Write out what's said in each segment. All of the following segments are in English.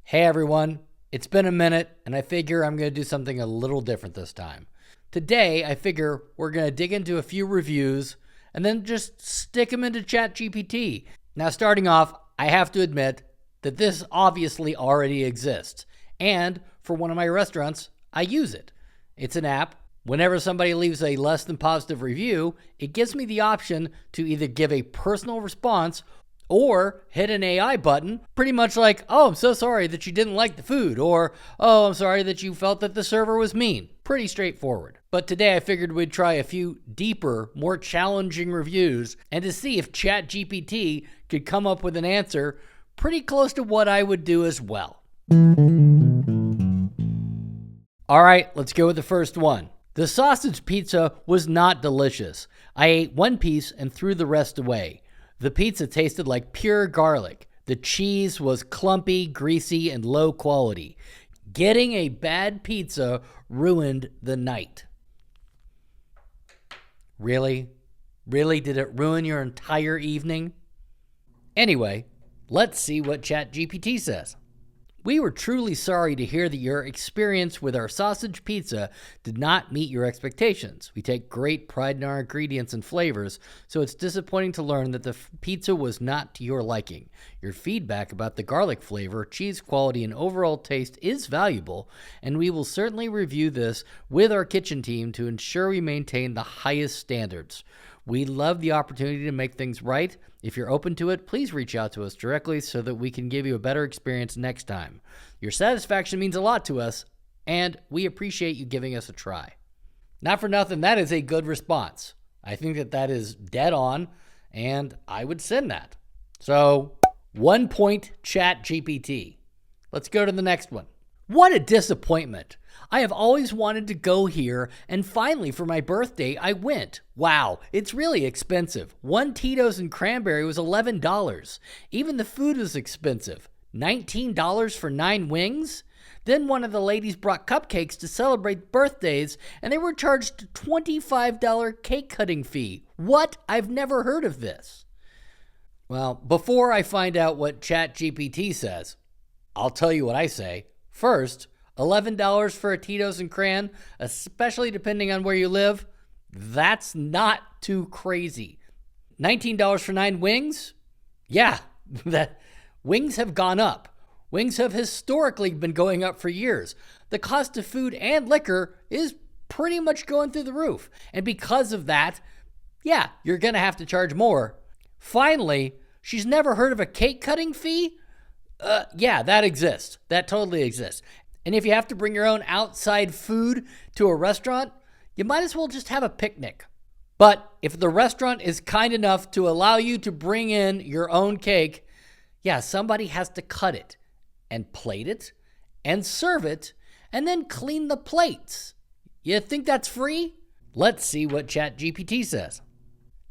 Hey everyone, it's been a minute and I figure I'm going to do something a little different this time. Today, I figure we're going to dig into a few reviews and then just stick them into ChatGPT. Now, starting off, I have to admit that this obviously already exists. And for one of my restaurants, I use it. It's an app. Whenever somebody leaves a less than positive review, it gives me the option to either give a personal response or hit an AI button, pretty much like, oh, I'm so sorry that you didn't like the food, or, oh, I'm sorry that you felt that the server was mean. Pretty straightforward. But today I figured we'd try a few deeper, more challenging reviews and to see if ChatGPT could come up with an answer pretty close to what I would do as well. All right, let's go with the first one. The sausage pizza was not delicious. I ate one piece and threw the rest away. The pizza tasted like pure garlic. The cheese was clumpy, greasy, and low quality. Getting a bad pizza ruined the night. Really? Really? Did it ruin your entire evening? Anyway, let's see what ChatGPT says. We were truly sorry to hear that your experience with our sausage pizza did not meet your expectations. We take great pride in our ingredients and flavors, so it's disappointing to learn that the pizza was not to your liking. Your feedback about the garlic flavor, cheese quality, and overall taste is valuable, and we will certainly review this with our kitchen team to ensure we maintain the highest standards. We love the opportunity to make things right. If you're open to it, please reach out to us directly so that we can give you a better experience next time. Your satisfaction means a lot to us, and we appreciate you giving us a try. Not for nothing, that is a good response. I think that is dead on, and I would send that. So, 1 point ChatGPT. Let's go to the next one. What a disappointment. I have always wanted to go here, and finally for my birthday, I went. Wow, it's really expensive. One Tito's and cranberry was $11. Even the food was expensive. $19 for 9 wings? Then one of the ladies brought cupcakes to celebrate birthdays, and they were charged a $25 cake cutting fee. What? I've never heard of this. Well, before I find out what ChatGPT says, I'll tell you what I say. First, $11 for a Tito's and Cran, especially depending on where you live, that's not too crazy. $19 for 9 wings? Yeah, that wings have gone up. Wings have historically been going up for years. The cost of food and liquor is pretty much going through the roof. And because of that, yeah, you're going to have to charge more. Finally, she's never heard of a cake cutting fee? Yeah, that exists. That totally exists. And if you have to bring your own outside food to a restaurant, you might as well just have a picnic. But if the restaurant is kind enough to allow you to bring in your own cake, yeah, somebody has to cut it and plate it and serve it and then clean the plates. You think that's free? Let's see what ChatGPT says.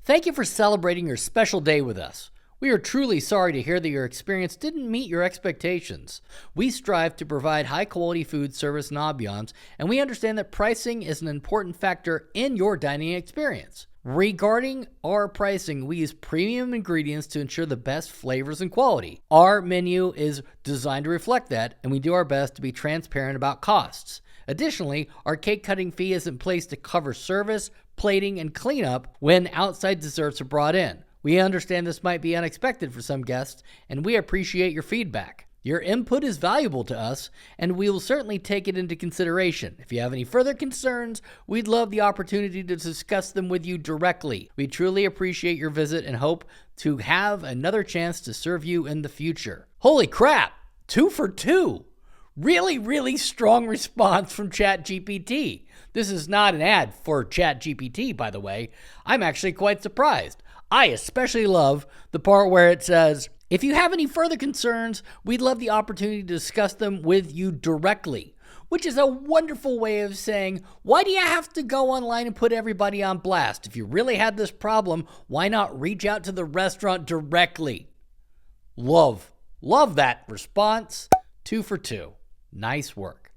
Thank you for celebrating your special day with us. We are truly sorry to hear that your experience didn't meet your expectations. We strive to provide high-quality food, service, and ambiance, and we understand that pricing is an important factor in your dining experience. Regarding our pricing, we use premium ingredients to ensure the best flavors and quality. Our menu is designed to reflect that, and we do our best to be transparent about costs. Additionally, our cake cutting fee is in place to cover service, plating, and cleanup when outside desserts are brought in. We understand this might be unexpected for some guests, and we appreciate your feedback. Your input is valuable to us, and we will certainly take it into consideration. If you have any further concerns, we'd love the opportunity to discuss them with you directly. We truly appreciate your visit and hope to have another chance to serve you in the future. Holy crap! 2 for 2! Really, really strong response from ChatGPT. This is not an ad for ChatGPT, by the way. I'm actually quite surprised. I especially love the part where it says, if you have any further concerns, we'd love the opportunity to discuss them with you directly, which is a wonderful way of saying, why do you have to go online and put everybody on blast? If you really had this problem, why not reach out to the restaurant directly? Love that response. 2 for 2. Nice work.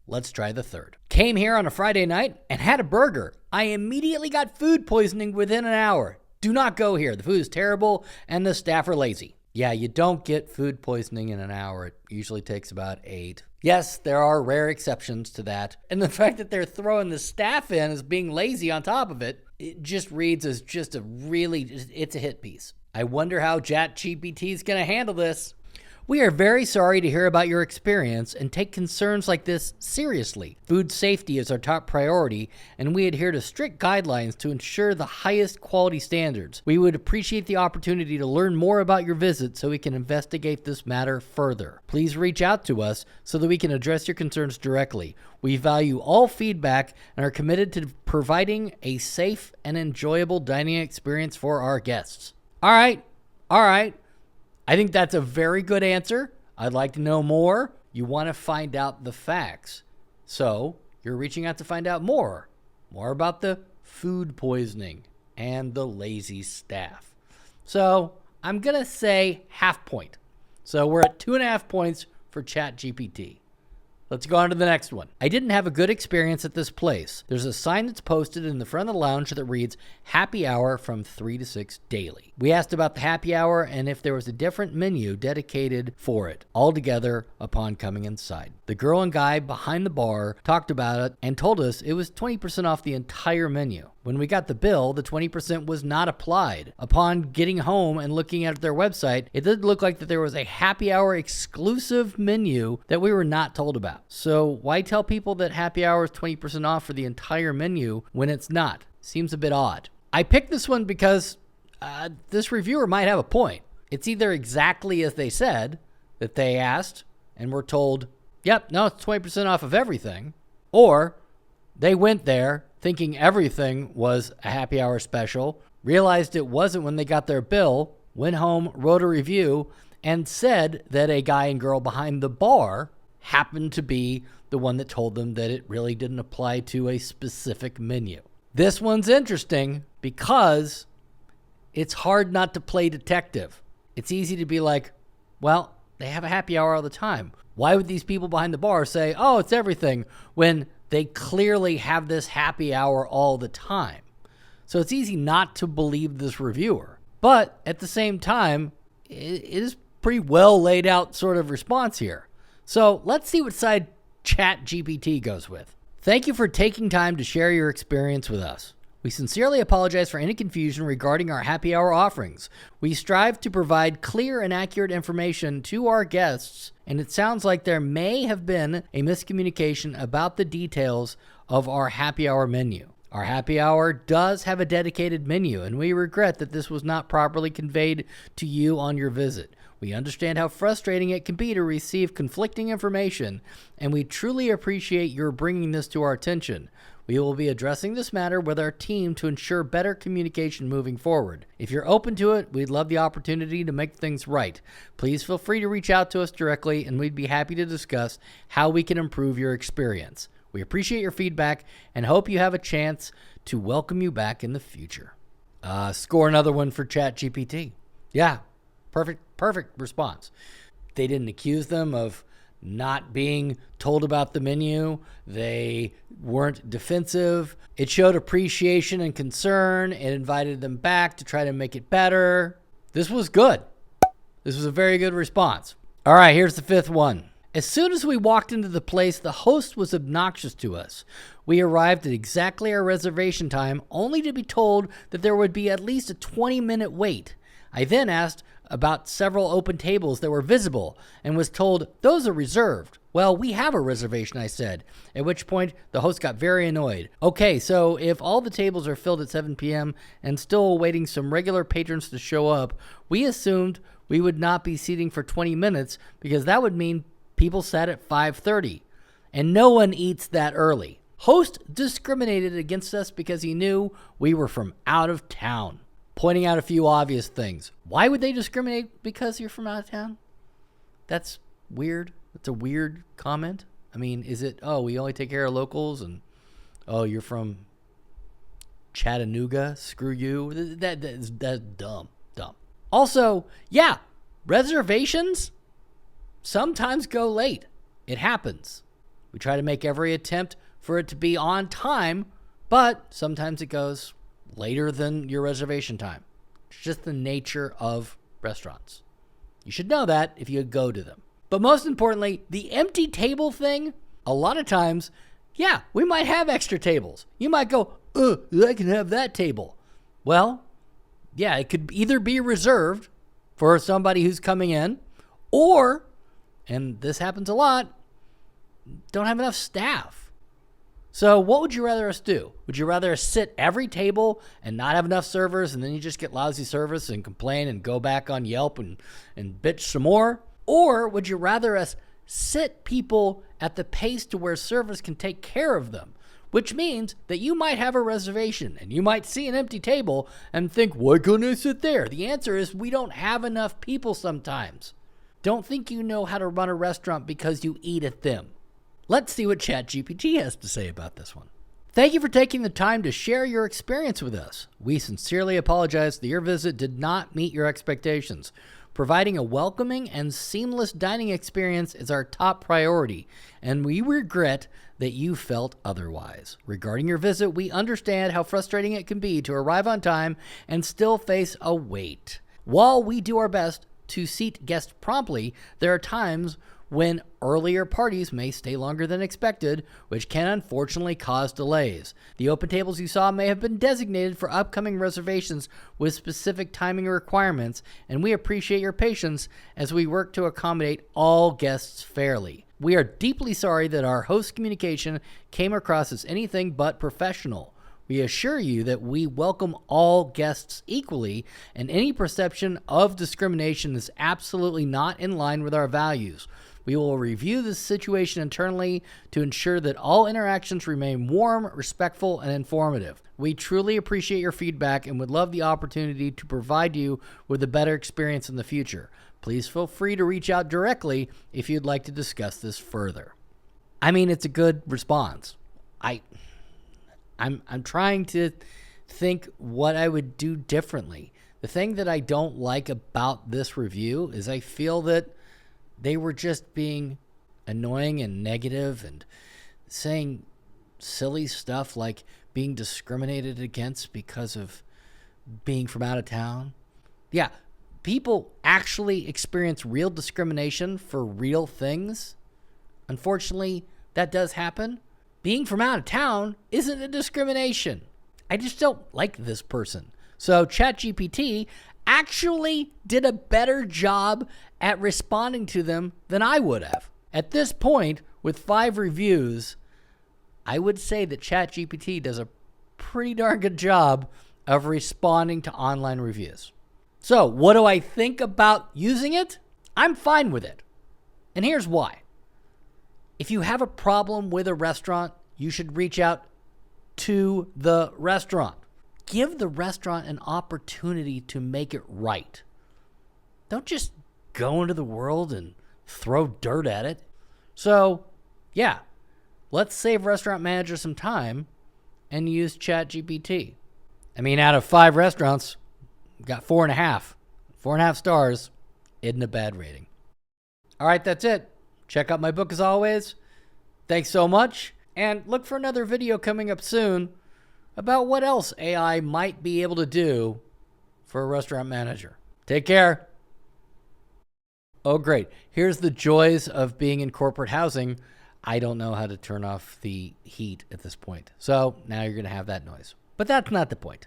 Let's try the third. Came here on a Friday night and had a burger. I immediately got food poisoning within an hour. Do not go here. The food is terrible and the staff are lazy. Yeah, you don't get food poisoning in an hour. It usually takes about 8. Yes, there are rare exceptions to that. And the fact that they're throwing the staff in as being lazy on top of it, it just reads as just it's a hit piece. I wonder how ChatGPT is going to handle this. We are very sorry to hear about your experience and take concerns like this seriously. Food safety is our top priority, and we adhere to strict guidelines to ensure the highest quality standards. We would appreciate the opportunity to learn more about your visit so we can investigate this matter further. Please reach out to us so that we can address your concerns directly. We value all feedback and are committed to providing a safe and enjoyable dining experience for our guests. All right. I think that's a very good answer. I'd like to know more. You want to find out the facts. So you're reaching out to find out more about the food poisoning and the lazy staff. So I'm going to say half point. So we're at 2.5 points for ChatGPT. Let's go on to the next one. I didn't have a good experience at this place. There's a sign that's posted in the front of the lounge that reads happy hour from 3 to 6 daily. We asked about the happy hour and if there was a different menu dedicated for it altogether upon coming inside. The girl and guy behind the bar talked about it and told us it was 20% off the entire menu. When we got the bill, the 20% was not applied. Upon getting home and looking at their website, it did look like that there was a happy hour exclusive menu that we were not told about. So why tell people that happy hour is 20% off for the entire menu when it's not? Seems a bit odd. I picked this one because this reviewer might have a point. It's either exactly as they said that they asked and were told, yep, no, it's 20% off of everything, or they went there thinking everything was a happy hour special, realized it wasn't when they got their bill, went home, wrote a review, and said that a guy and girl behind the bar happened to be the one that told them that it really didn't apply to a specific menu. This one's interesting because it's hard not to play detective. It's easy to be like, well, they have a happy hour all the time. Why would these people behind the bar say, oh, it's everything, when they clearly have this happy hour all the time? So it's easy not to believe this reviewer. But at the same time, it is pretty well laid out sort of response here. So let's see what side ChatGPT goes with. Thank you for taking time to share your experience with us. We sincerely apologize for any confusion regarding our happy hour offerings. We strive to provide clear and accurate information to our guests, and it sounds like there may have been a miscommunication about the details of our happy hour menu. Our happy hour does have a dedicated menu, and we regret that this was not properly conveyed to you on your visit. We understand how frustrating it can be to receive conflicting information, and we truly appreciate your bringing this to our attention. We will be addressing this matter with our team to ensure better communication moving forward. If you're open to it, we'd love the opportunity to make things right. Please feel free to reach out to us directly, and we'd be happy to discuss how we can improve your experience. We appreciate your feedback and hope you have a chance to welcome you back in the future. Score another one for ChatGPT. Yeah, perfect response. They didn't accuse them of not being told about the menu. They weren't defensive. It showed appreciation and concern. It invited them back to try to make it better. This was good. This was a very good response. All right, here's the 5th one. As soon as we walked into the place, the host was obnoxious to us. We arrived at exactly our reservation time, only to be told that there would be at least a 20-minute wait. I then asked about several open tables that were visible and was told those are reserved. Well, we have a reservation, I said, at which point the host got very annoyed. Okay, so if all the tables are filled at 7 p.m. and still awaiting some regular patrons to show up, we assumed we would not be seating for 20 minutes because that would mean people sat at 5:30, and no one eats that early. Host discriminated against us because he knew we were from out of town, pointing out a few obvious things. Why would they discriminate because you're from out of town? That's weird. That's a weird comment. I mean, is it, oh, we only take care of locals, and, oh, you're from Chattanooga? Screw you. That's dumb. Also, yeah, reservations sometimes go late. It happens. We try to make every attempt for it to be on time, but sometimes it goes later than your reservation time. It's just the nature of restaurants. You should know that if you go to them. But most importantly, the empty table thing, a lot of times, yeah, we might have extra tables. You might go, I can have that table. Well, yeah, it could either be reserved for somebody who's coming in, or, and this happens a lot, don't have enough staff. So what would you rather us do? Would you rather us sit every table and not have enough servers, and then you just get lousy service and complain and go back on Yelp and bitch some more? Or would you rather us sit people at the pace to where servers can take care of them? Which means that you might have a reservation and you might see an empty table and think, why couldn't I sit there? The answer is we don't have enough people sometimes. Don't think you know how to run a restaurant because you eat at them. Let's see what ChatGPT has to say about this one. Thank you for taking the time to share your experience with us. We sincerely apologize that your visit did not meet your expectations. Providing a welcoming and seamless dining experience is our top priority, and we regret that you felt otherwise. Regarding your visit, we understand how frustrating it can be to arrive on time and still face a wait. While we do our best to seat guests promptly, there are times when earlier parties may stay longer than expected, which can unfortunately cause delays. The open tables you saw may have been designated for upcoming reservations with specific timing requirements, and we appreciate your patience as we work to accommodate all guests fairly. We are deeply sorry that our host communication came across as anything but professional. We assure you that we welcome all guests equally, and any perception of discrimination is absolutely not in line with our values. We will review this situation internally to ensure that all interactions remain warm, respectful, and informative. We truly appreciate your feedback and would love the opportunity to provide you with a better experience in the future. Please feel free to reach out directly if you'd like to discuss this further. I mean, it's a good response. I'm trying to think what I would do differently. The thing that I don't like about this review is I feel that they were just being annoying and negative and saying silly stuff like being discriminated against because of being from out of town. Yeah, people actually experience real discrimination for real things. Unfortunately, that does happen. Being from out of town isn't a discrimination. I just don't like this person. So ChatGPT actually did a better job at responding to them than I would have. At this point, with 5 reviews, I would say that ChatGPT does a pretty darn good job of responding to online reviews. So what do I think about using it? I'm fine with it. And here's why. If you have a problem with a restaurant, you should reach out to the restaurant. Give the restaurant an opportunity to make it right. Don't just go into the world and throw dirt at it. So, yeah, let's save restaurant managers some time and use ChatGPT. I mean, out of 5 restaurants, got 4.5. 4.5 stars isn't a bad rating. All right, that's it. Check out my book as always. Thanks so much. And look for another video coming up soon about what else AI might be able to do for a restaurant manager. Take care. Oh, great. Here's the joys of being in corporate housing. I don't know how to turn off the heat at this point. So now you're going to have that noise. But that's not the point.